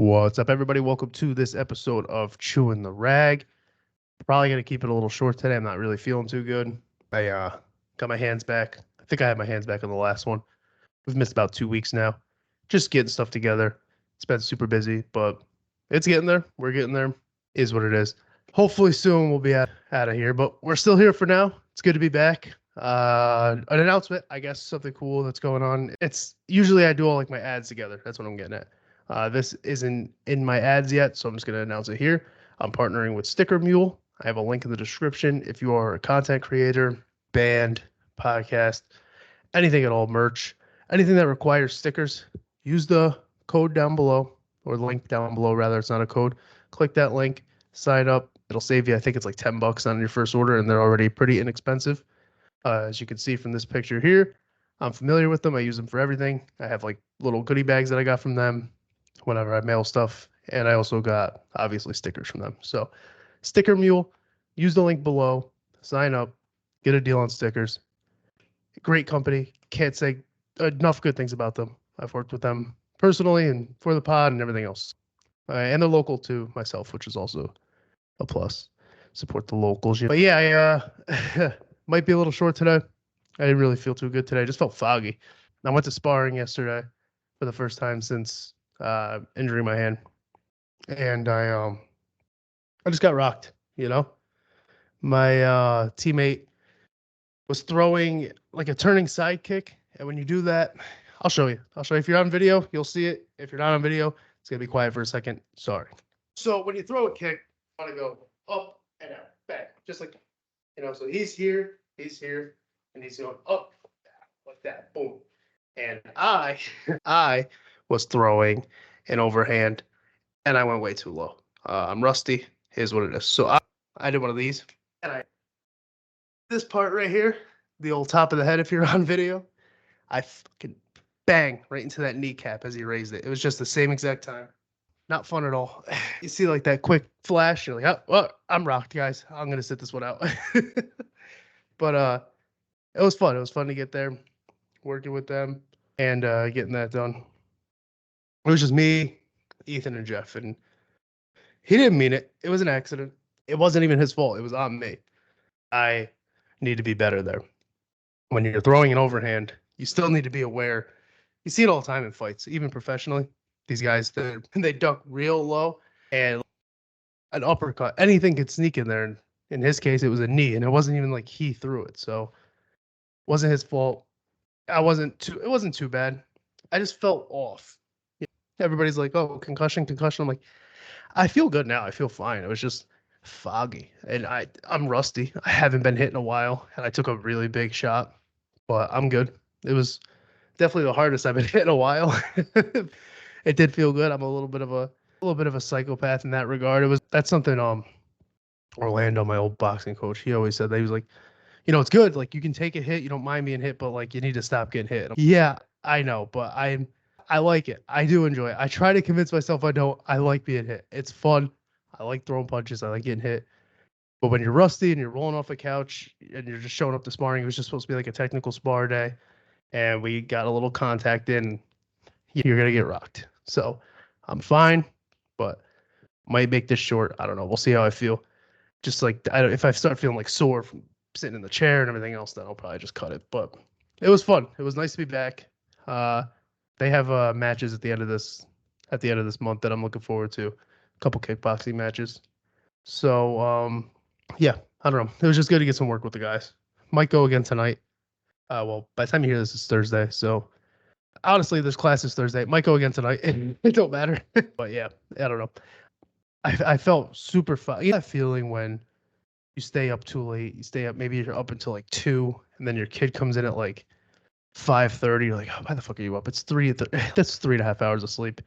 What's up, everybody? Welcome to this episode of Chewing the Rag. Probably going to keep it a little short today. I'm not really feeling too good. I got my hands back. I think I had my hands back on the last one. We've missed about 2 weeks now. Just getting stuff together. It's been super busy, but it's getting there. We're getting there. Is what it is. Hopefully soon we'll be out of here, but we're still here for now. It's good to be back. An announcement, I guess, something cool that's going on. It's usually I do all like my ads together. That's what I'm getting at. This isn't in my ads yet, so I'm just going to announce it here. I'm partnering with Sticker Mule. I have a link in the description. If you are a content creator, band, podcast, anything at all, merch, anything that requires stickers, use the code down below, or the link down below, rather. It's not a code. Click that link, sign up. It'll save you, I think it's like $10 on your first order, and they're already pretty inexpensive. As you can see from this picture here, I'm familiar with them. I use them for everything. I have like little goodie bags that I got from them whenever I mail stuff. And I also got, obviously, stickers from them. So Sticker Mule, use the link below, sign up, get a deal on stickers. Great company. Can't say enough good things about them. I've worked with them personally and for the pod and everything else. And they're local to myself, which is also a plus. Support the locals. But yeah, I might be a little short today. I didn't really feel too good today. I just felt foggy. I went to sparring yesterday for the first time since injuring my hand, and I just got rocked. You know, my teammate was throwing like a turning side kick, and when you do that, I'll show you. If you're on video, you'll see it. If you're not on video, it's gonna be quiet for a second. Sorry. So when you throw a kick, you want to go up and out, back, just like, so he's here, and he's going up, like that, boom. And I was throwing an overhand, and I went way too low. I'm rusty. Here's what it is. So I did one of these, and this part right here, the old top of the head, if you're on video, I fucking bang right into that kneecap as he raised it. It was just the same exact time. Not fun at all. You see like that quick flash, you're like, oh, well, I'm rocked, guys. I'm gonna sit this one out. But it was fun. It was fun to get there, working with them, and getting that done. It was just me, Ethan, and Jeff, and he didn't mean it. It was an accident. It wasn't even his fault. It was on me. I need to be better there. When you're throwing an overhand, you still need to be aware. You see it all the time in fights, even professionally. These guys, they duck real low, and an uppercut, anything could sneak in there. And in his case, it was a knee, and it wasn't even like he threw it, so it wasn't his fault. It wasn't too bad. I just felt off. Everybody's like, "Oh, concussion." I'm like, I feel good now. I feel fine. It was just foggy, and I'm rusty. I haven't been hit in a while, and I took a really big shot, but I'm good. It was definitely the hardest I've been hit in a while. It did feel good. I'm a little bit of a psychopath in that regard. That's something Orlando, my old boxing coach, he always said that. He was like, it's good. Like, you can take a hit, you don't mind being hit, but like, you need to stop getting hit. Yeah, I know, but I like it. I do enjoy it. I try to convince myself I don't. I like being hit. It's fun. I like throwing punches. I like getting hit. But when you're rusty and you're rolling off a couch and you're just showing up to sparring, it was just supposed to be like a technical spar day, and we got a little contact in. You're gonna get rocked. So I'm fine, but might make this short. I don't know. We'll see how I feel. Just like if I start feeling like sore from sitting in the chair and everything else, then I'll probably just cut it. But it was fun. It was nice to be back. They have matches at the end of this month that I'm looking forward to. A couple kickboxing matches. So yeah, I don't know. It was just good to get some work with the guys. Might go again tonight. Well, by the time you hear this, it's Thursday. So honestly, this class is Thursday. It might go again tonight. It don't matter. But yeah, I don't know. I felt super fun. You know that feeling when you stay up too late. You stay up, maybe you're up until like 2, and then your kid comes in at like 5:30. You're like, oh, why the fuck are you up? It's 3. That's 3.5 hours of sleep.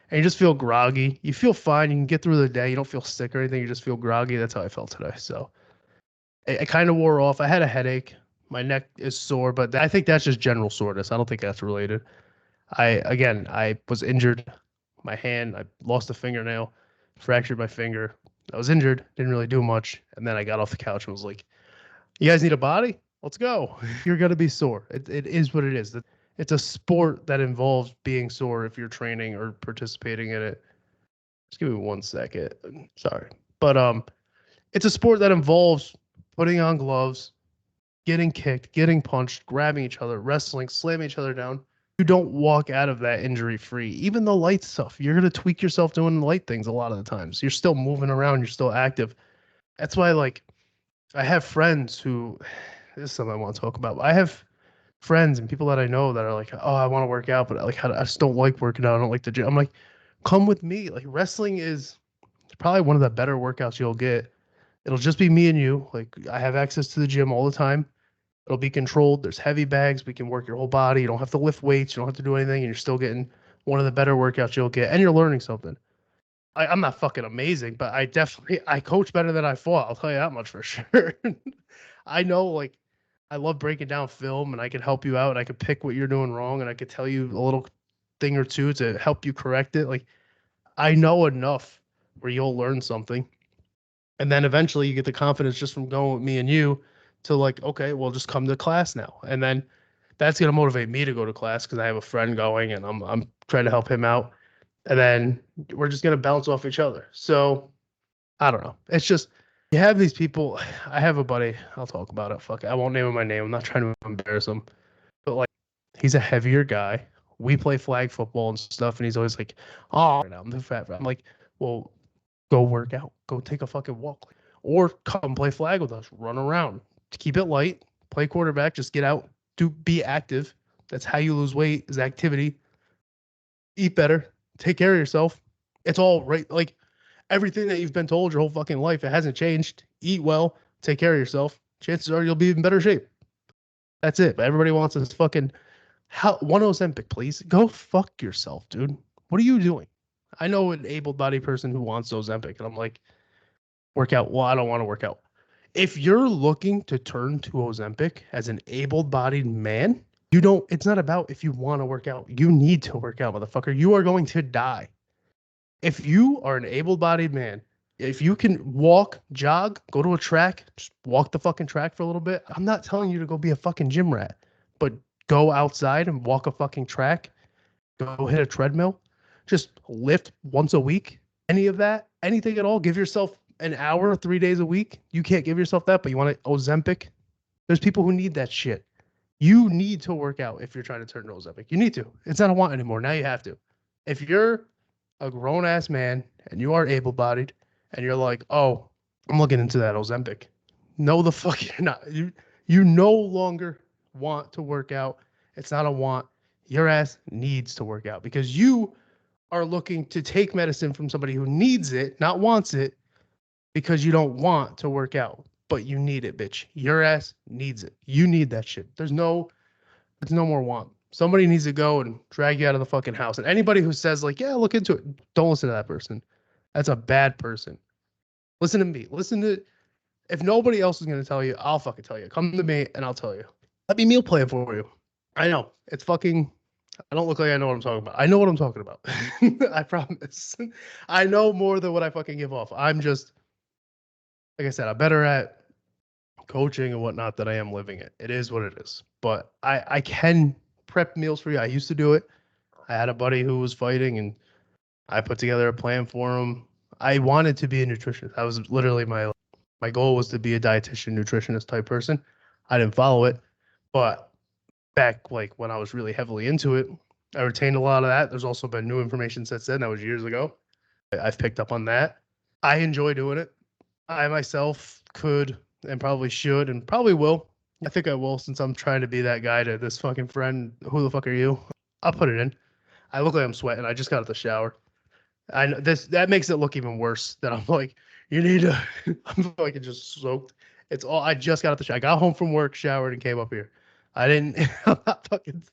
And you just feel groggy. You feel fine. You can get through the day. You don't feel sick or anything. You just feel groggy. That's how I felt today. So it kind of wore off. I had a headache. My neck is sore, but I think that's just general soreness. I don't think that's related. I was injured. My hand, I lost a fingernail, fractured my finger. I was injured, didn't really do much. And then I got off the couch and was like, you guys need a body? Let's go. You're going to be sore. It is what it is. It's a sport that involves being sore if you're training or participating in it. Just give me 1 second. Sorry. But it's a sport that involves putting on gloves, getting kicked, getting punched, grabbing each other, wrestling, slamming each other down. You don't walk out of that injury free. Even the light stuff, you're going to tweak yourself doing the light things a lot of the times. You're still moving around, you're still active. That's why, like, I have friends who, this is something I want to talk about. I have friends and people that I know that are like, oh, I want to work out, but like, I just don't like working out. I don't like the gym. I'm like, come with me. Like, wrestling is probably one of the better workouts you'll get. It'll just be me and you. Like, I have access to the gym all the time. It'll be controlled. There's heavy bags. We can work your whole body. You don't have to lift weights. You don't have to do anything. And you're still getting one of the better workouts you'll get. And you're learning something. I'm not fucking amazing, but I coach better than I fought. I'll tell you that much for sure. I know, like, I love breaking down film, and I can help you out, and I can pick what you're doing wrong, and I could tell you a little thing or two to help you correct it. Like, I know enough where you'll learn something. And then eventually you get the confidence just from going with me and you to, like, okay, well, just come to class now. And then that's going to motivate me to go to class because I have a friend going and I'm trying to help him out. And then we're just going to bounce off each other. So I don't know. It's just, you have these people. I have a buddy. I'll talk about it. Fuck it. I won't name him my name. I'm not trying to embarrass him. But, like, he's a heavier guy. We play flag football and stuff. And he's always like, oh, I'm the fat. I'm like, well, go work out. Go take a fucking walk. Or come play flag with us. Run around. Keep it light. Play quarterback. Just get out. Be active. That's how you lose weight, is activity. Eat better. Take care of yourself. It's all right. Like, everything that you've been told your whole fucking life, it hasn't changed. Eat well. Take care of yourself. Chances are you'll be in better shape. That's it. But everybody wants this fucking one Ozempic, please. Go fuck yourself, dude. What are you doing? I know an able-bodied person who wants Ozempic, and I'm like, work out. Well, I don't want to work out. If you're looking to turn to Ozempic as an able-bodied man, it's not about if you want to work out. You need to work out, motherfucker. You are going to die. If you are an able-bodied man, if you can walk, jog, go to a track, just walk the fucking track for a little bit. I'm not telling you to go be a fucking gym rat, but go outside and walk a fucking track. Go hit a treadmill. Just lift once a week. Any of that, anything at all. Give yourself an hour, 3 days a week. You can't give yourself that, but you want Ozempic. There's people who need that shit. You need to work out if you're trying to turn to Ozempic. You need to. It's not a want anymore. Now you have to. If you're a grown-ass man and you are able-bodied and you're like, oh, I'm looking into that Ozempic. No, the fuck you're not. You no longer want to work out. It's not a want. Your ass needs to work out because you are looking to take medicine from somebody who needs it, not wants it, because you don't want to work out, but you need it, bitch. Your ass needs it. You need that shit. There's no more want. Somebody needs to go and drag you out of the fucking house. And anybody who says, like, yeah, look into it, don't listen to that person. That's a bad person. Listen to me. If nobody else is going to tell you, I'll fucking tell you. Come to me and I'll tell you. Let me meal plan for you. I know. It's fucking, I don't look like I know what I'm talking about. I know what I'm talking about. I promise. I know more than what I fucking give off. I'm just, like I said, I'm better at coaching and whatnot than I am living it. It is what it is. But I can prep meals for you. I used to do it. I had a buddy who was fighting and I put together a plan for him. I wanted to be a nutritionist. That was literally my goal was to be a dietitian, nutritionist type person. I didn't follow it, but back like when I was really heavily into it, I retained a lot of that. There's also been new information since then. That was years ago. I've picked up on that. I enjoy doing it. I myself could and probably should and probably will. I think I will since I'm trying to be that guy to this fucking friend. Who the fuck are you? I'll put it in. I look like I'm sweating. I just got out the shower. I know that makes it look even worse. That I'm like, you need to. I'm fucking just soaked. It's all. I just got out the shower. I got home from work, showered, and came up here. I didn't. I'm not fucking.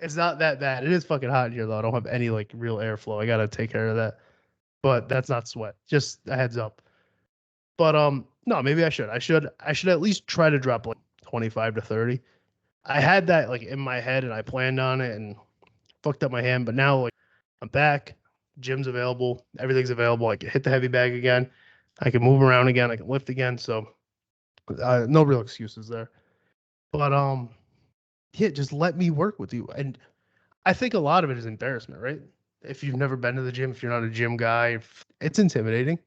It's not that bad. It is fucking hot in here though. I don't have any like real airflow. I gotta take care of that. But that's not sweat. Just a heads up. But no, maybe I should. I should at least try to drop like 25 to 30. I had that like in my head and I planned on it and fucked up my hand. But now like I'm back. Gym's available. Everything's available. I can hit the heavy bag again. I can move around again. I can lift again. So no real excuses there. But yeah, just let me work with you. And I think a lot of it is embarrassment, right? If you've never been to the gym, if you're not a gym guy, it's intimidating.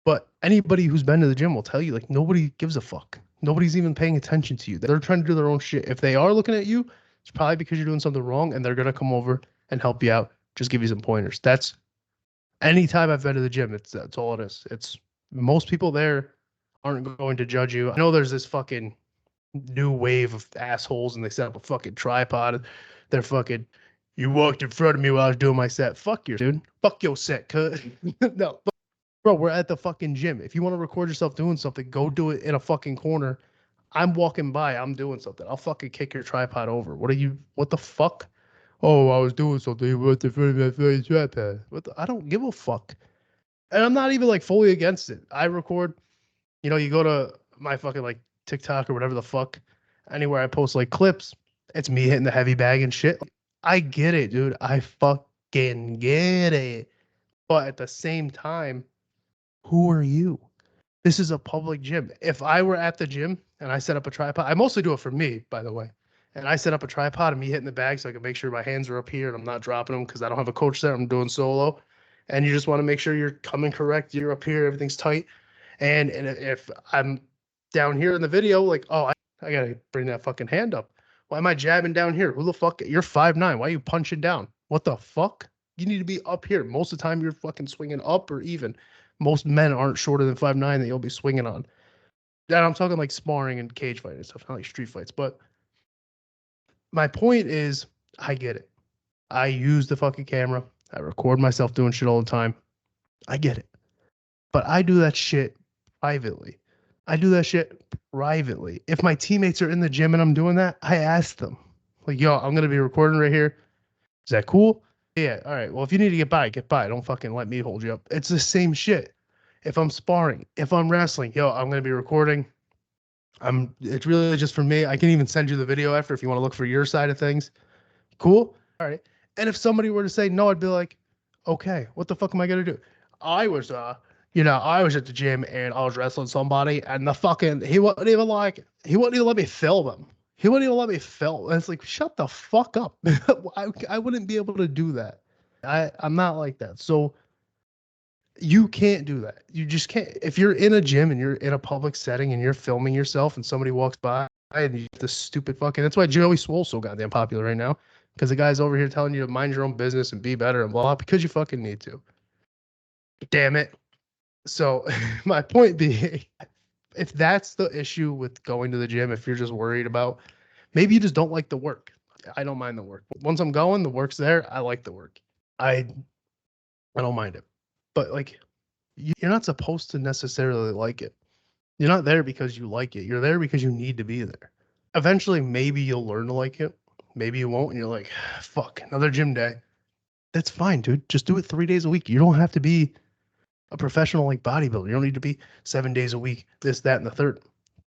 But anybody who's been to the gym will tell you, like, nobody gives a fuck. Nobody's even paying attention to you. They're trying to do their own shit. If they are looking at you, it's probably because you're doing something wrong and they're going to come over and help you out. Just give you some pointers. That's anytime I've been to the gym, that's all it is. It's most people there aren't going to judge you. I know there's this fucking new wave of assholes and they set up a fucking tripod. They're fucking, you walked in front of me while I was doing my set. Fuck your dude. Fuck your set, cut. No, bro, we're at the fucking gym. If you want to record yourself doing something, go do it in a fucking corner. I'm walking by, I'm doing something. I'll fucking kick your tripod over. What the fuck? Oh, I was doing something. What the fucking tripod? I don't give a fuck. And I'm not even like fully against it. I record, you go to my fucking like TikTok or whatever the fuck, anywhere I post like clips, it's me hitting the heavy bag and shit. I get it, dude. I fucking get it. But at the same time, who are you? This is a public gym. If I were at the gym and I set up a tripod, I mostly do it for me, by the way. And I set up a tripod and me hitting the bag so I can make sure my hands are up here and I'm not dropping them because I don't have a coach there. I'm doing solo. And you just want to make sure you're coming correct. You're up here, everything's tight. And if I'm down here in the video, like, oh, I got to bring that fucking hand up. Why am I jabbing down here? Who the fuck? You're 5'9". Why are you punching down? What the fuck? You need to be up here. Most of the time you're fucking swinging up or even. Most men aren't shorter than 5'9" that you'll be swinging on. And I'm talking like sparring and cage fighting and stuff, not like street fights. But my point is, I get it. I use the fucking camera. I record myself doing shit all the time. I get it. But I do that shit privately. If my teammates are in the gym and I'm doing that, I ask them, like, yo, I'm going to be recording right here. Is that cool? Yeah. All right. Well, if you need to get by, get by. Don't fucking let me hold you up. It's the same shit. If I'm sparring, if I'm wrestling, yo, I'm going to be recording. It's really just for me. I can even send you the video after if you want to look for your side of things. Cool. All right. And if somebody were to say no, I'd be like, okay, what the fuck am I going to do? I was at the gym and I was wrestling somebody and he wouldn't even let me film him. He wouldn't even let me film. And it's like, shut the fuck up. I wouldn't be able to do that. I'm not like that. So you can't do that. You just can't. If you're in a gym and you're in a public setting and you're filming yourself and somebody walks by and you the stupid fucking, that's why Joey Swole's so goddamn popular right now. Because the guy's over here telling you to mind your own business and be better and blah, blah, because you fucking need to. Damn it. So my point being, if that's the issue with going to the gym, if you're just worried about, maybe you just don't like the work. I don't mind the work. Once I'm going, the work's there. I like the work. I don't mind it. But like, you're not supposed to necessarily like it. You're not there because you like it. You're there because you need to be there. Eventually, maybe you'll learn to like it. Maybe you won't. And you're like, fuck, another gym day. That's fine, dude. Just do it 3 days a week. You don't have to be a professional like bodybuilder. You don't need to be 7 days a week, this, that, and the third.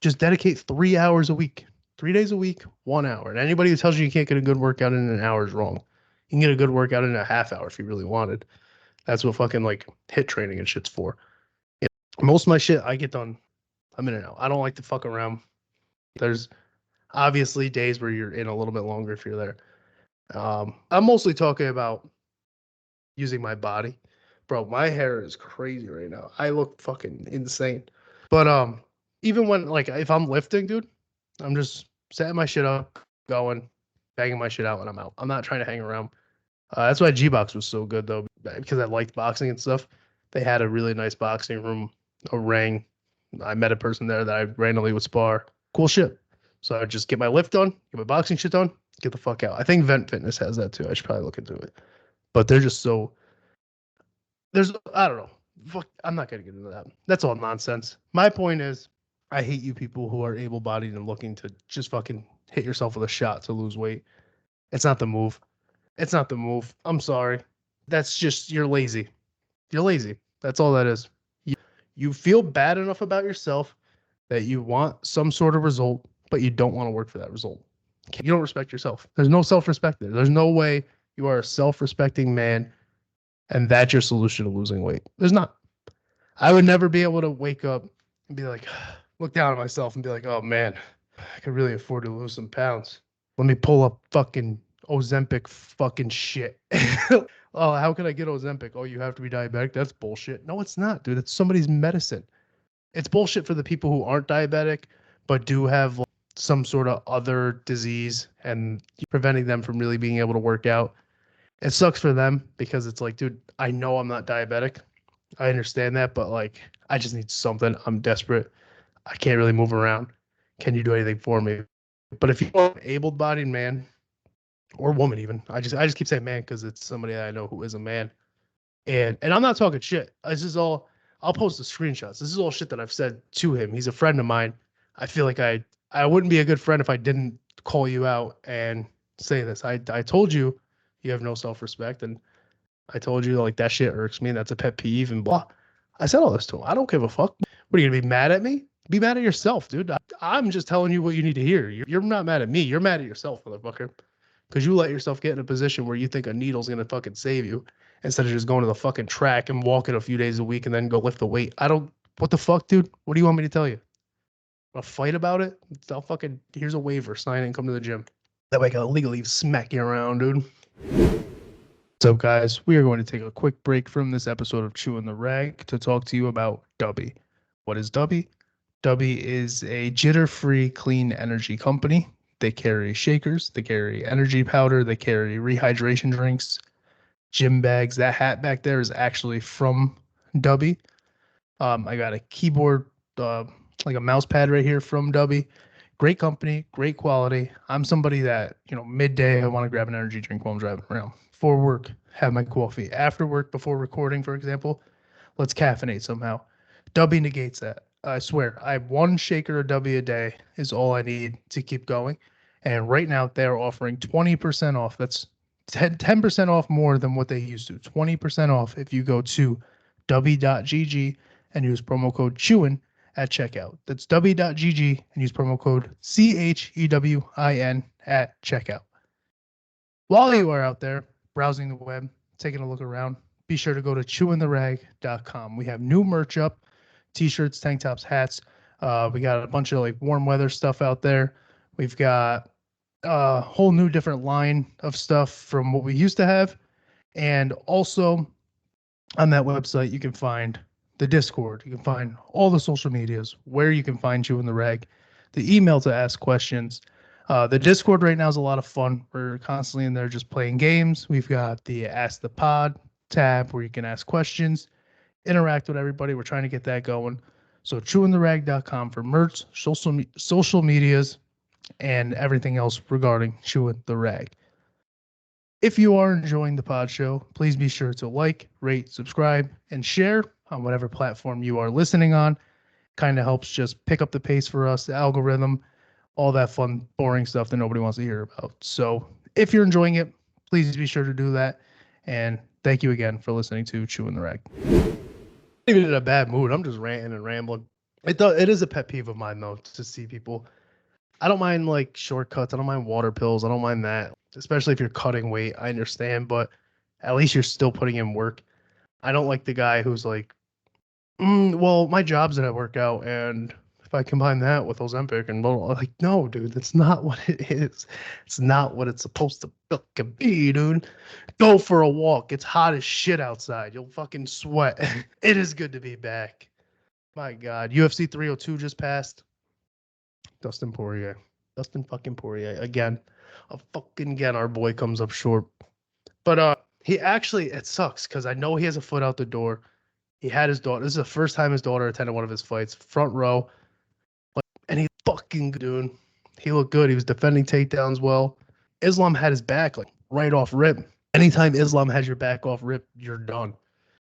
Just dedicate 3 hours a week. 3 days a week, 1 hour. And anybody who tells you can't get a good workout in an hour is wrong. You can get a good workout in a half hour if you really wanted. That's what fucking like HIIT training and shit's for. Most of my shit I get done a minute out. I don't like to fuck around. There's obviously days where you're in a little bit longer if you're there. I'm mostly talking about using my body. Bro, my hair is crazy right now. I look fucking insane. But even when like if I'm lifting, dude, I'm just setting my shit up, going, banging my shit out, and I'm out. I'm not trying to hang around. That's why G-Box was so good though, because I liked boxing and stuff. They had a really nice boxing room, a ring. I met a person there that I randomly would spar. Cool shit. So I would just get my lift done, get my boxing shit done, get the fuck out. I think Vent Fitness has that too. I should probably look into it. But they're just so. I don't know. Fuck, I'm not gonna get into that. That's all nonsense. My point is, I hate you people who are able-bodied and looking to just fucking hit yourself with a shot to lose weight. It's not the move. It's not the move. I'm sorry. That's just, you're lazy. You're lazy. That's all that is. You feel bad enough about yourself that you want some sort of result, but you don't want to work for that result. You don't respect yourself. There's no self-respect there. There's no way you are a self-respecting man and that's your solution to losing weight. There's not. I would never be able to wake up and be like, look down at myself and be like, oh man, I could really afford to lose some pounds. Let me pull up fucking Ozempic fucking shit. Oh, how can I get Ozempic? Oh, you have to be diabetic. That's bullshit. No, it's not, dude. It's somebody's medicine. It's bullshit for the people who aren't diabetic but do have like, some sort of other disease and preventing them from really being able to work out. It sucks for them because it's like, dude, I know I'm not diabetic. I understand that, but like, I just need something. I'm desperate. I can't really move around. Can you do anything for me? But if you want an able-bodied man or woman, even I just keep saying man because it's somebody that I know who is a man, and I'm not talking shit. This is all. I'll post the screenshots. This is all shit that I've said to him. He's a friend of mine. I feel like I wouldn't be a good friend if I didn't call you out and say this. I told you you have no self-respect, and I told you like that shit irks me, and that's a pet peeve, and blah. I said all this to him. I don't give a fuck. What are you gonna be mad at me? Be mad at yourself, dude. I'm just telling you what you need to hear. You're not mad at me. You're mad at yourself, motherfucker. Because you let yourself get in a position where you think a needle's gonna fucking save you instead of just going to the fucking track and walking a few days a week and then go lift the weight. I don't. What the fuck, dude? What do you want me to tell you? Want to fight about it? I'll fucking. Here's a waiver. Sign it and come to the gym. That way I can legally smack you around, dude. What's up, guys? We are going to take a quick break from this episode of Chewing the Rag to talk to you about Dubby. What is Dubby? Dubby is a jitter-free clean energy company. They carry shakers, they carry energy powder, they carry rehydration drinks, gym bags. That hat back there is actually from Dubby. I got a keyboard, like a mouse pad right here from Dubby. Great company, great quality. I'm somebody that, midday, I want to grab an energy drink while I'm driving around. Before work, have my coffee. After work, before recording, for example, let's caffeinate somehow. Dubby negates that. I swear, I have one shaker of Dubby a day is all I need to keep going. And right now, they're offering 20% off. That's 10% off more than what they used to. 20% off if you go to dubby.gg and use promo code CHEWIN at checkout. That's dubby.gg and use promo code CHEWIN at checkout. While you are out there browsing the web, taking a look around, be sure to go to chewintherag.com. We have new merch up, t-shirts, tank tops, hats. We got a bunch of like warm weather stuff out there. We've got a whole new different line of stuff from what we used to have. And also on that website, you can find the Discord. You can find all the social medias, where you can find Chewing the Rag, the email to ask questions. The Discord right now is a lot of fun. We're constantly in there just playing games. We've got the Ask the Pod tab where you can ask questions, interact with everybody. We're trying to get that going. So chewintherag.com for merch, social medias, and everything else regarding Chewing the Rag. If you are enjoying the pod show, please be sure to like, rate, subscribe, and share on whatever platform you are listening on. Kind of helps just pick up the pace for us, the algorithm, all that fun, boring stuff that nobody wants to hear about. So if you're enjoying it, please be sure to do that. And thank you again for listening to Chewing the Rag. I'm even in a bad mood. I'm just ranting and rambling. It is a pet peeve of mine, though, to see people. I don't mind like shortcuts. I don't mind water pills. I don't mind that, especially if you're cutting weight. I understand, but at least you're still putting in work. I don't like the guy who's like, well, my job's that I work out, and if I combine that with Ozempic and blah, blah, like, no, dude, that's not what it is. It's not what it's supposed to fucking be, dude. Go for a walk. It's hot as shit outside. You'll fucking sweat. It is good to be back. My God, UFC 302 just passed. Dustin fucking Poirier again. Again, our boy comes up short. But he actually, it sucks because I know he has a foot out the door. He had his daughter. This is the first time his daughter attended one of his fights, front row. And he fucking dude. He looked good. He was defending takedowns well. Islam had his back like right off rip. Anytime Islam has your back off rip, you're done.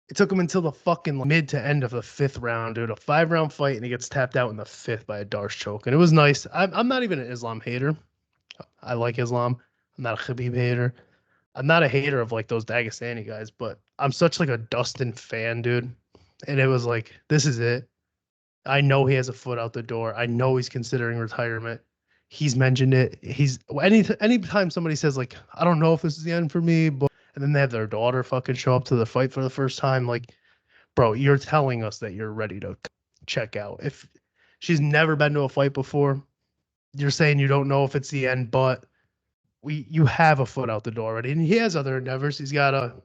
It took him until the fucking mid to end of the 5th round, dude. A 5-round fight, and he gets tapped out in the 5th by a Darce choke. And it was nice. I'm not even an Islam hater. I like Islam. I'm not a Khabib hater. I'm not a hater of like those Dagestani guys, but I'm such like a Dustin fan, dude. And it was like, this is it. I know he has a foot out the door. I know he's considering retirement. He's mentioned it. Anytime somebody says like, I don't know if this is the end for me, but and then they have their daughter fucking show up to the fight for the first time, like, bro, you're telling us that you're ready to check out. If she's never been to a fight before, you're saying you don't know if it's the end, but you have a foot out the door already, and he has other endeavors. He's got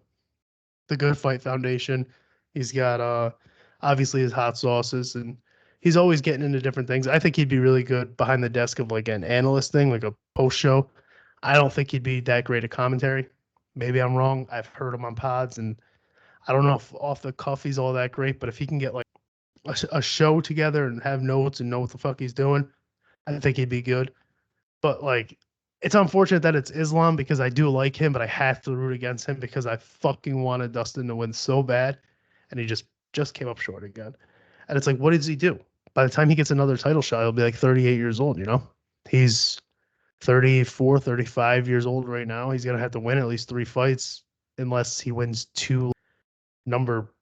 the Good Fight Foundation. He's got obviously his hot sauces, and he's always getting into different things. I think he'd be really good behind the desk of like an analyst thing, like a post show. I don't think he'd be that great at commentary. Maybe I'm wrong. I've heard him on pods, and I don't know if off the cuff he's all that great. But if he can get like a show together and have notes and know what the fuck he's doing, I think he'd be good. But like, it's unfortunate that it's Islam because I do like him, but I have to root against him because I fucking wanted Dustin to win so bad, and he just came up short again. And it's like, what does he do? By the time he gets another title shot, he'll be like 38 years old. You know, he's 34, 35 years old right now. He's gonna have to win at least 3 fights unless he wins two, number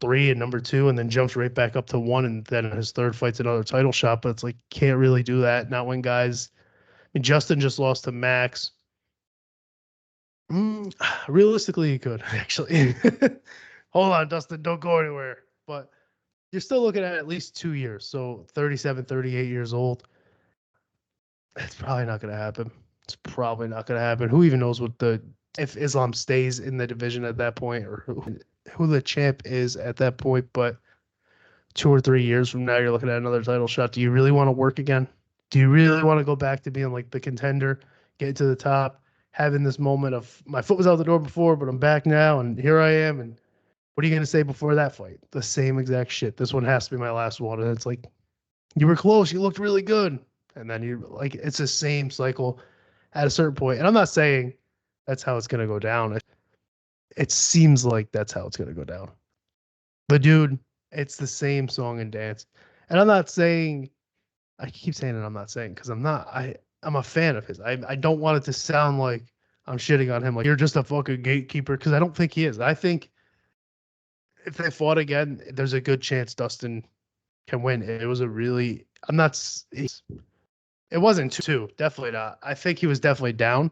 3 and number 2, and then jumps right back up to 1, and then his third fight's another title shot. But it's like, can't really do that. Not when guys. I mean, Justin just lost to Max. Realistically, he could actually. Hold on, Dustin, don't go anywhere. But you're still looking at least 2 years. So 37, 38 years old. It's probably not going to happen. It's probably not going to happen. Who even knows if Islam stays in the division at that point, or who the champ is at that point. But 2 or 3 years from now, you're looking at another title shot. Do you really want to work again? Do you really want to go back to being like the contender, get to the top, having this moment of my foot was out the door before, but I'm back now, and here I am. And what are you going to say before that fight? The same exact shit. This one has to be my last one. And it's like, you were close. You looked really good. And then you like, it's the same cycle at a certain point. And I'm not saying that's how it's going to go down. It seems like that's how it's going to go down. But dude, it's the same song and dance. And I'm not saying, I keep saying it, I'm not saying, because I'm a fan of his. I don't want it to sound like I'm shitting on him, like you're just a fucking gatekeeper, because I don't think he is. I think if they fought again, there's a good chance Dustin can win. It was a really, it wasn't two, definitely not. I think he was definitely down,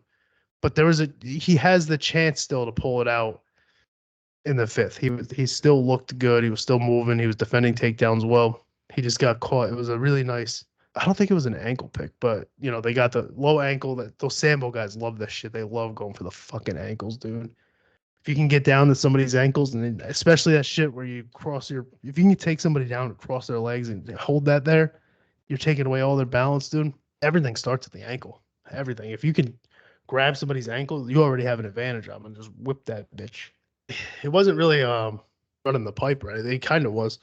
but he has the chance still to pull it out in the 5th. He still looked good. He was still moving. He was defending takedowns well. He just got caught. It was a really nice, I don't think it was an ankle pick, but they got the low ankle. That those Sambo guys love this shit. They love going for the fucking ankles, dude. If you can get down to somebody's ankles, and then especially that shit where you if you can take somebody down and cross their legs and hold that there, you're taking away all their balance, dude. Everything starts at the ankle. Everything. If you can grab somebody's ankle, you already have an advantage on them, and just whip that bitch. It wasn't really running the pipe, right? It kind of was.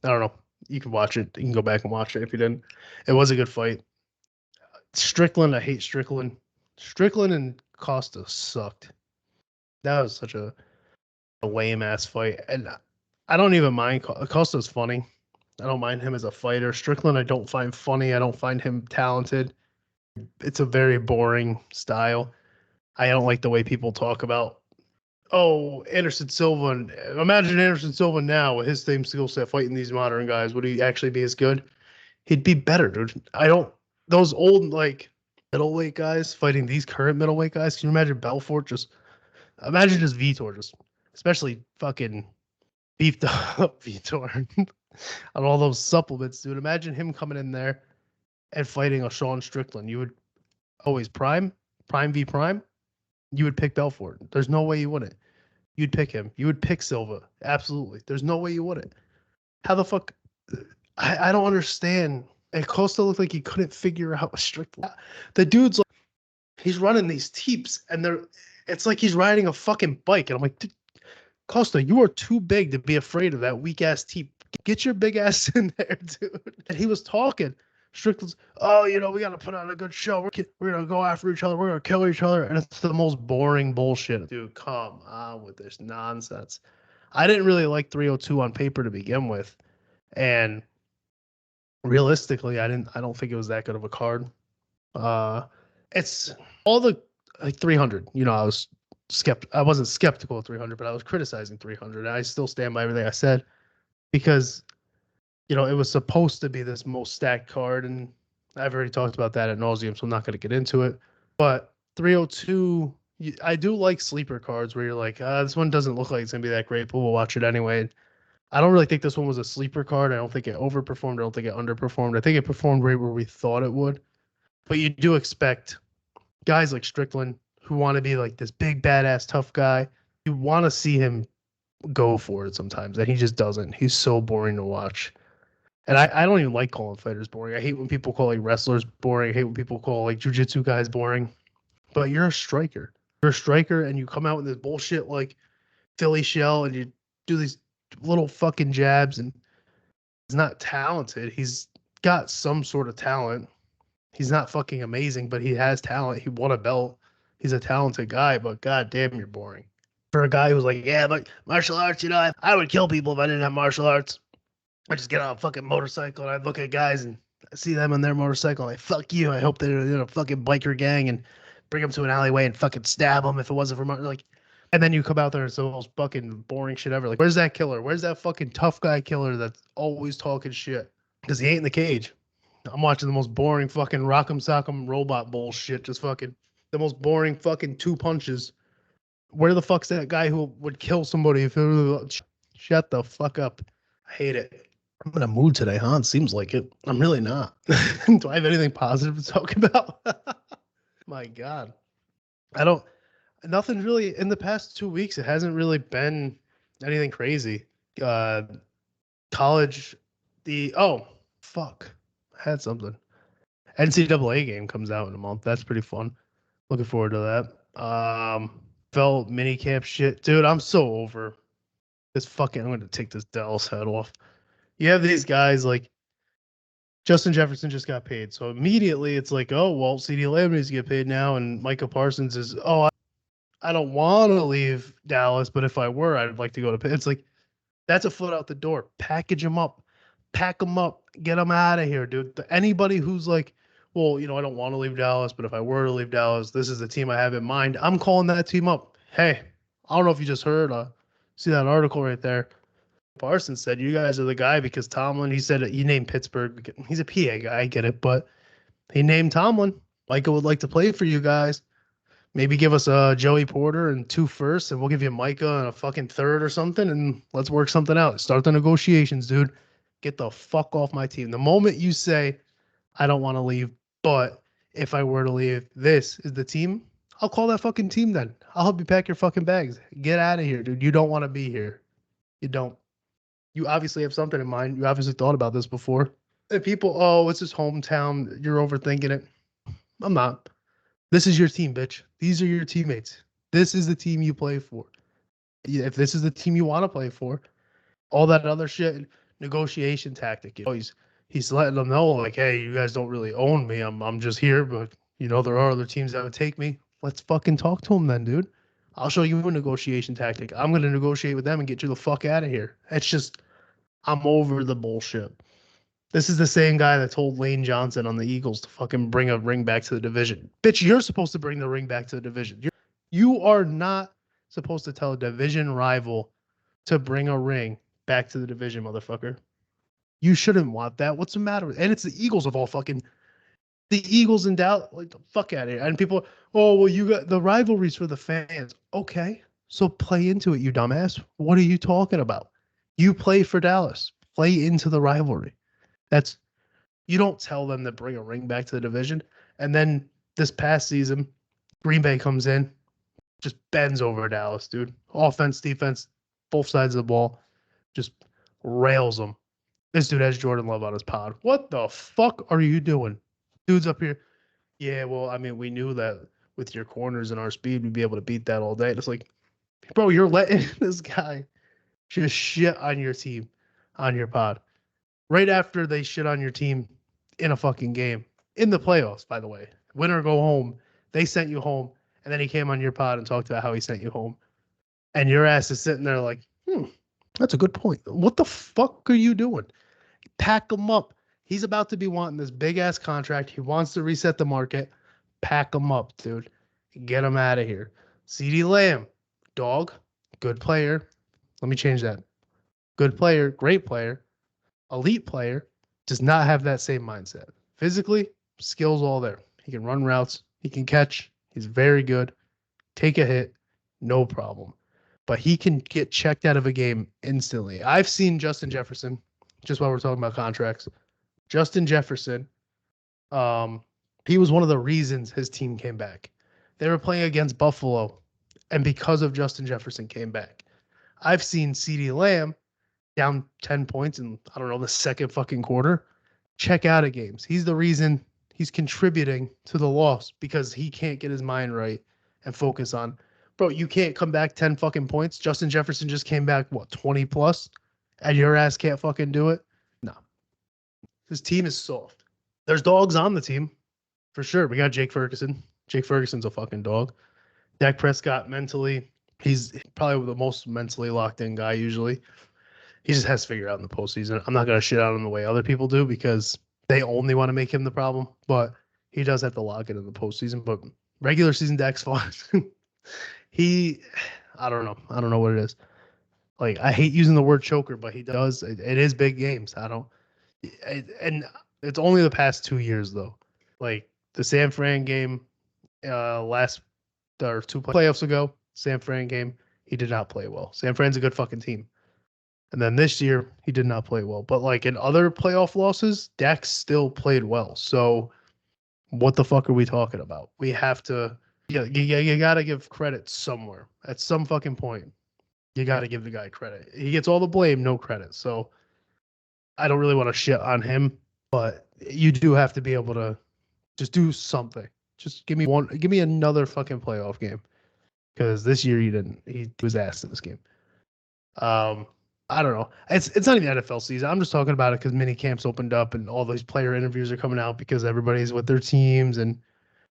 I don't know. You can watch it. You can go back and watch it if you didn't. It was a good fight. Strickland, I hate Strickland. Strickland and Costa sucked. That was such a lame ass fight. And I don't even mind. Costa's funny. I don't mind him as a fighter. Strickland, I don't find funny. I don't find him talented. It's a very boring style. I don't like the way people talk about, Anderson Silva. And imagine Anderson Silva now with his same skill set fighting these modern guys. Would he actually be as good? He'd be better, dude. Those old, like, middleweight guys fighting these current middleweight guys. Can you imagine Belfort imagine just Vitor, especially fucking beefed up Vitor on all those supplements, dude. Imagine him coming in there and fighting a Sean Strickland. You would always prime v prime. You would pick Belfort. There's no way you wouldn't. You'd pick him. You would pick Silva. Absolutely. There's no way you wouldn't. How the fuck? I don't understand. And Costa looked like he couldn't figure out Strickland. The dude's like, he's running these teeps, and it's like he's riding a fucking bike. And I'm like, Costa, you are too big to be afraid of that weak ass teep. Get your big ass in there, dude. And he was talking. Strickland's, we got to put on a good show. We're going to go after each other. We're going to kill each other. And it's the most boring bullshit. Dude, come on with this nonsense. I didn't really like 302 on paper to begin with. And realistically, I don't think it was that good of a card. It's all the, like, 300. I wasn't skeptical of 300, but I was criticizing 300. And I still stand by everything I said because it was supposed to be this most stacked card, and I've already talked about that ad nauseum, so I'm not going to get into it. But 302, I do like sleeper cards where you're like, this one doesn't look like it's going to be that great, but we'll watch it anyway. I don't really think this one was a sleeper card. I don't think it overperformed. I don't think it underperformed. I think it performed right where we thought it would. But you do expect guys like Strickland who want to be like this big badass tough guy. You want to see him go for it sometimes, and he just doesn't. He's so boring to watch. And I don't even like calling fighters boring. I hate when people call like wrestlers boring. I hate when people call like jujitsu guys boring. But you're a striker. You're a striker, and you come out with this bullshit like Philly shell, and you do these little fucking jabs, and he's not talented. He's got some sort of talent. He's not fucking amazing, but he has talent. He won a belt. He's a talented guy, but goddamn, you're boring. For a guy who's like, yeah, but martial arts, I would kill people if I didn't have martial arts. I just get on a fucking motorcycle and I look at guys and I see them on their motorcycle. And I fuck you. I hope they're in a fucking biker gang and bring them to an alleyway and fucking stab them if it wasn't for like. And then you come out there and it's the most fucking boring shit ever. Like, where's that killer? Where's that fucking tough guy killer that's always talking shit? Because he ain't in the cage. I'm watching the most boring fucking rock'em sock'em robot bullshit. Just fucking the most boring fucking 2 punches. Where the fuck's that guy who would kill somebody if it was... Shut the fuck up. I hate it. I'm in a mood today, huh? It seems like it. I'm really not. Do I have anything positive to talk about? My God. Nothing really in the past 2 weeks. It hasn't really been anything crazy. College, fuck. I had something. NCAA game comes out in a month. That's pretty fun. Looking forward to that. Felt mini camp shit. Dude, I'm so over this fucking, I'm going to take this Dallas head off. You have these guys like Justin Jefferson just got paid. So immediately it's like, oh, well, CeeDee Lamb needs to get paid now. And Micah Parsons is, I don't want to leave Dallas, but if I were, I'd like to go to, it's like, that's a foot out the door. Package them up. Pack them up. Get them out of here, dude. Anybody who's like, well, I don't want to leave Dallas, but if I were to leave Dallas, this is the team I have in mind. I'm calling that team up. Hey, I don't know if you just heard, see that article right there. Parsons said, you guys are the guy because Tomlin, he said he named Pittsburgh. He's a PA guy. I get it. But he named Tomlin. Micah would like to play for you guys. Maybe give us a Joey Porter and 2 firsts, and we'll give you Micah and a fucking 3rd or something, and let's work something out. Start the negotiations, dude. Get the fuck off my team. The moment you say, I don't want to leave, but if I were to leave, this is the team, I'll call that fucking team then. I'll help you pack your fucking bags. Get out of here, dude. You don't want to be here. You don't. You obviously have something in mind. You obviously thought about this before. And people, it's his hometown. You're overthinking it. I'm not. This is your team, bitch. These are your teammates. This is the team you play for. If this is the team you want to play for, all that other shit, negotiation tactic. He's letting them know, like, hey, you guys don't really own me. I'm just here, but there are other teams that would take me. Let's fucking talk to them then, dude. I'll show you a negotiation tactic. I'm gonna negotiate with them and get you the fuck out of here. It's just, I'm over the bullshit. This is the same guy that told Lane Johnson on the Eagles to fucking bring a ring back to the division. Bitch, you're supposed to bring the ring back to the division. You are not supposed to tell a division rival to bring a ring back to the division, motherfucker. You shouldn't want that. What's the matter with? And it's the Eagles of all fucking. The Eagles in Dallas, like the fuck out of here. And people, you got the rivalries for the fans. Okay, so play into it, you dumbass. What are you talking about? You play for Dallas. Play into the rivalry. You don't tell them to bring a ring back to the division. And then this past season, Green Bay comes in, just bends over Dallas, dude. Offense, defense, both sides of the ball, just rails them. This dude has Jordan Love on his pod. What the fuck are you doing? Dude's up here. Yeah, well, I mean, we knew that with your corners and our speed, we'd be able to beat that all day. And it's like, bro, you're letting this guy just shit on your team, on your pod. Right after they shit on your team in a fucking game. In the playoffs, by the way. Win or go home. They sent you home. And then he came on your pod and talked about how he sent you home. And your ass is sitting there like, that's a good point. What the fuck are you doing? Pack him up. He's about to be wanting this big-ass contract. He wants to reset the market. Pack him up, dude. Get him out of here. CeeDee Lamb, dog, good player. Let me change that. Good player, great player, elite player, does not have that same mindset. Physically, skills all there. He can run routes. He can catch. He's very good. Take a hit, no problem. But he can get checked out of a game instantly. I've seen Justin Jefferson, just while we're talking about contracts, Justin Jefferson, he was one of the reasons his team came back. They were playing against Buffalo, and because of Justin Jefferson came back. I've seen CeeDee Lamb down 10 points in, I don't know, the second fucking quarter, check out of games. He's the reason he's contributing to the loss because he can't get his mind right and focus on, bro, you can't come back 10 fucking points. Justin Jefferson just came back, 20 plus, and your ass can't fucking do it? No. His team is soft. There's dogs on the team, for sure. We got Jake Ferguson. Jake Ferguson's a fucking dog. Dak Prescott mentally, he's probably the most mentally locked in guy usually. He just has to figure out in the postseason. I'm not going to shit on him the way other people do because they only want to make him the problem, but he does have to lock it in the postseason. But regular season Dak's fine. I don't know. I don't know what it is. Like, I hate using the word choker, but he does. It is big games. And it's only the past 2 years, though. Like, the San Fran game last or two playoffs ago, San Fran game, he did not play well. San Fran's a good fucking team. And then this year, he did not play well. But like in other playoff losses, Dak still played well. So what the fuck are we talking about? We have to, you got to give credit somewhere. At some fucking point, you got to give the guy credit. He gets all the blame, no credit. So I don't really want to shit on him, but you do have to be able to just do something. Just give me another fucking playoff game. Because this year he was asked in this game. I don't know. It's not even NFL season. I'm just talking about it because mini camps opened up and all these player interviews are coming out because everybody's with their teams and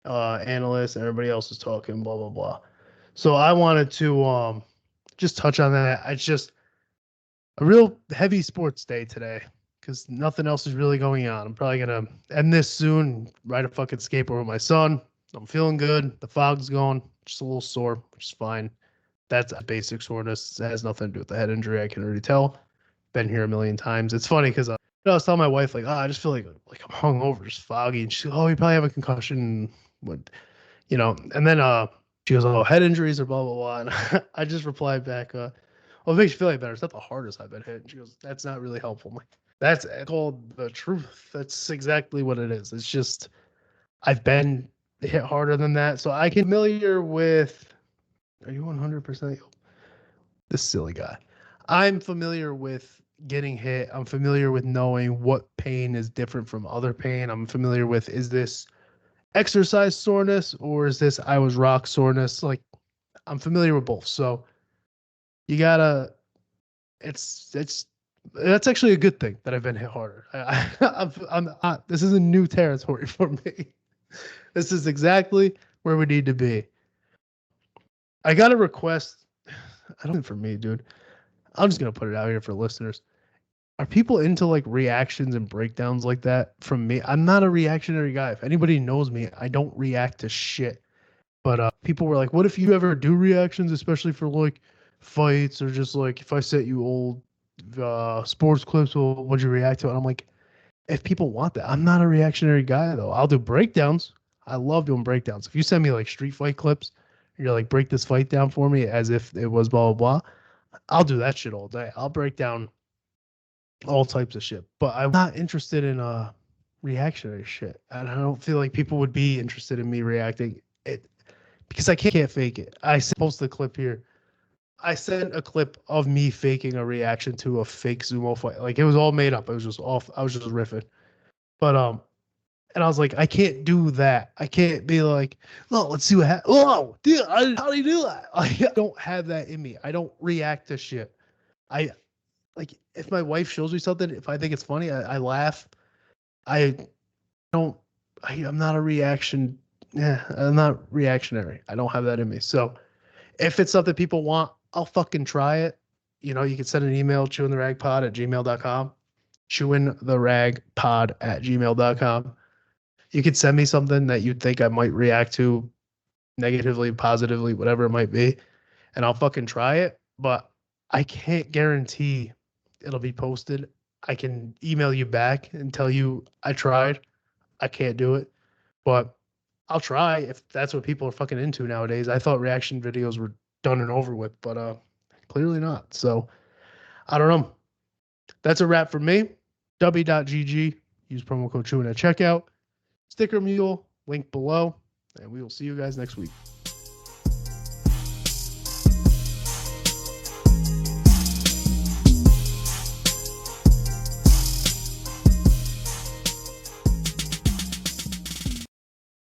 analysts and everybody else is talking, blah, blah, blah. So I wanted to just touch on that. It's just a real heavy sports day today because nothing else is really going on. I'm probably going to end this soon, ride a fucking skateboard with my son. I'm feeling good. The fog's gone. Just a little sore, which is fine. That's a basic soreness. It has nothing to do with the head injury. I can already tell. Been here a million times. It's funny because I was telling my wife, like, I just feel like I'm hungover, just foggy. And she's like, oh, you probably have a concussion. What, and then she goes, oh, head injuries or blah, blah, blah. And I just replied back, well, it makes you feel like better. It's not the hardest I've been hit. And she goes, that's not really helpful. I'm like, that's called the truth. That's exactly what it is. It's just, I've been hit harder than that. So I can familiar with, are you 100%? This silly guy. I'm familiar with getting hit. I'm familiar with knowing what pain is different from other pain. I'm familiar with, is this exercise soreness or is this I was rock soreness? Like, I'm familiar with both. So you gotta, that's actually a good thing that I've been hit harder. This is a new territory for me. This is exactly where we need to be. I got a request. I don't think for me, dude. I'm just going to put it out here for listeners. Are people into like reactions and breakdowns like that from me? I'm not a reactionary guy. If anybody knows me, I don't react to shit. But people were like, what if you ever do reactions, especially for like fights or just like if I sent you old sports clips, well, would you react to it? And I'm like, if people want that, I'm not a reactionary guy though. I'll do breakdowns. I love doing breakdowns. If you send me like street fight clips, you're like, break this fight down for me as if it was blah, blah, blah. I'll do that shit all day. I'll break down all types of shit. But I'm not interested in reactionary shit. And I don't feel like people would be interested in me reacting it because I can't fake it. I posted the clip here. I sent a clip of me faking a reaction to a fake Zumo fight. Like, it was all made up. It was just off. I was just riffing. But and I was like, I can't do that. I can't be like, oh, let's see what happens. Oh, dude, how do you do that? I don't have that in me. I don't react to shit. I like if my wife shows me something, if I think it's funny, I laugh. I'm not a reaction. Yeah, I'm not reactionary. I don't have that in me. So if it's something people want, I'll fucking try it. You can send an email, chewintheragpod@gmail.com. chewintheragpod@gmail.com. You could send me something that you think I might react to negatively, positively, whatever it might be, and I'll fucking try it. But I can't guarantee it'll be posted. I can email you back and tell you I tried. I can't do it, but I'll try if that's what people are fucking into nowadays. I thought reaction videos were done and over with, but clearly not. So I don't know. That's a wrap for me. W.GG. Use promo code Chewin at checkout. Sticker Mule, link below, and we will see you guys next week.